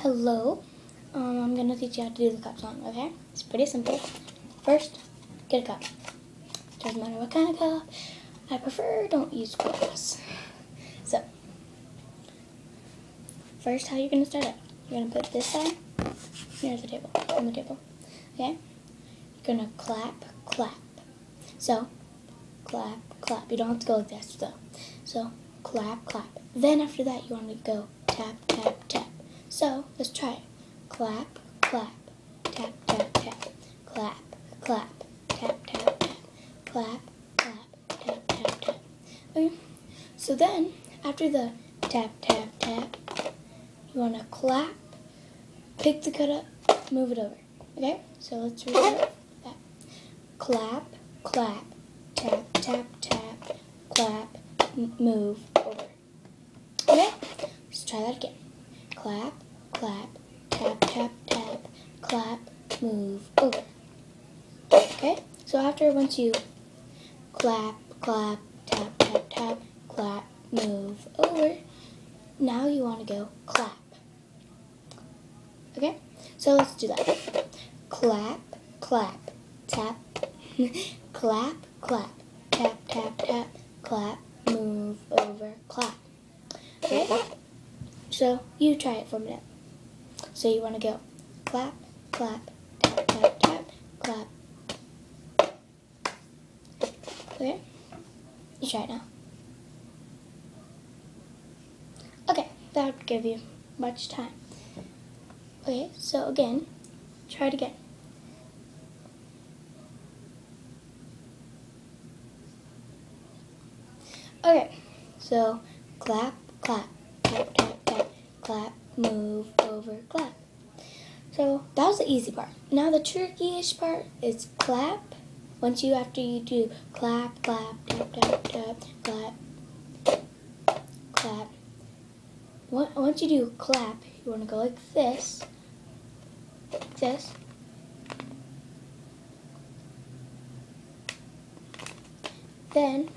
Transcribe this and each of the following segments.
Hello. I'm going to teach you how to do the cup song, okay? It's pretty simple. First, get a cup. Doesn't matter what kind of cup. I prefer don't use glass. So, first how you're going to start it. You're going to put this side near the table, on the table. Okay? You're going to clap, clap. So, clap, clap. You don't have to go like this, though. So, clap, clap. Then after that, you want to go tap, tap, tap. So, let's try it. Clap, clap, tap, tap, tap. Clap, clap, tap, tap, tap. Clap, clap, tap, tap, tap. Okay. So then, after the tap, tap, tap, you want to clap, pick the cut up, move it over. Okay? So let's read that. Clap, clap, tap, tap, tap, clap, move over. Okay? Let's try that again. Clap, clap, tap, tap, tap, clap, move over. Okay? So once you clap, clap, tap, tap, tap, clap, move over, now you want to go clap. Okay? So let's do that. Clap, clap, tap, clap, clap, tap, tap, tap, clap, move over, clap. Okay? So you try it for a minute. So you want to go clap, clap, tap, tap, tap, clap. Okay? You try it now. Okay, that would give you much time. Okay, so again, try it again. Okay, so clap, clap, tap, tap, tap, clap, move over, clap. So that was the easy part. Now the trickiest part is clap. After you do clap, clap, tap, tap, tap, clap, clap. Once you do clap, you want to go like this, Then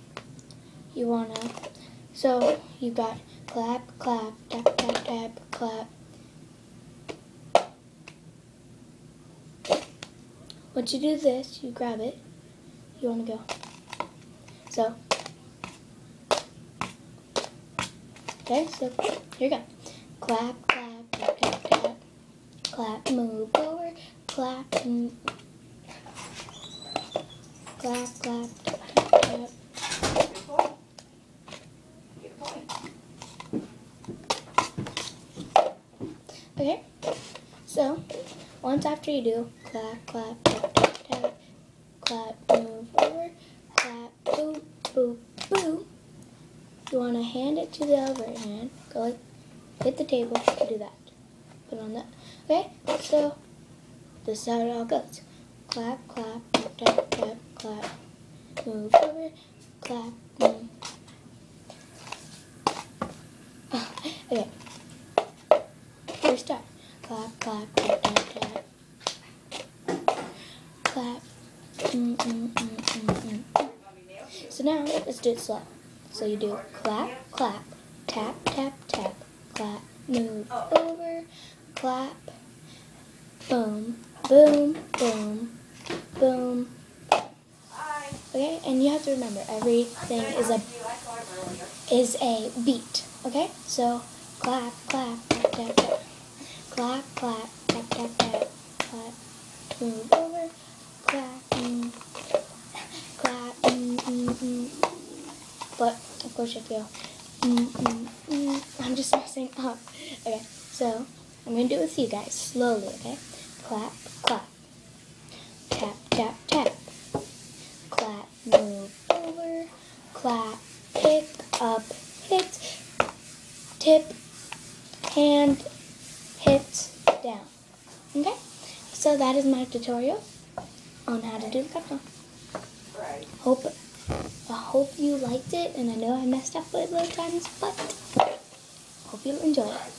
you want to, so you got clap, clap, tap, tap, tap, clap. Once you do this, you grab it, you want to go. So, okay, so here you go. Clap, clap, tap, tap, tap, clap, move over, clap, clap, clap, tap, tap, tap. Okay, so once after you do clap, clap, tap, tap, tap, clap, move over, clap, boop, boop, boop, you want to hand it to the other hand, go like, hit the table, do that, put on that. Okay, so this is how it all goes. Clap, clap, tap, tap, tap, clap, move over, clap, move. Okay, first start. Clap, clap, tap, tap, tap. Clap. So now, let's do it slow. So you do clap, clap, tap, tap, tap, clap, move over, clap, boom, boom, boom, boom. Okay, and you have to remember, everything is a beat. Okay, so clap, clap, tap, tap, tap. Clap, clap, tap, tap, tap, clap, move over, clap, clap, But, of course, you have to go, I'm just messing up. Okay, so, I'm going to do it with you guys, slowly, okay? Clap, clap, tap, tap, tap, clap, move over, clap, pick up, hit, tip, hand, hit, down. Okay? So that is my tutorial on how to do the cup song. I hope you liked it, and I know I messed up a little times, but hope you'll enjoy it.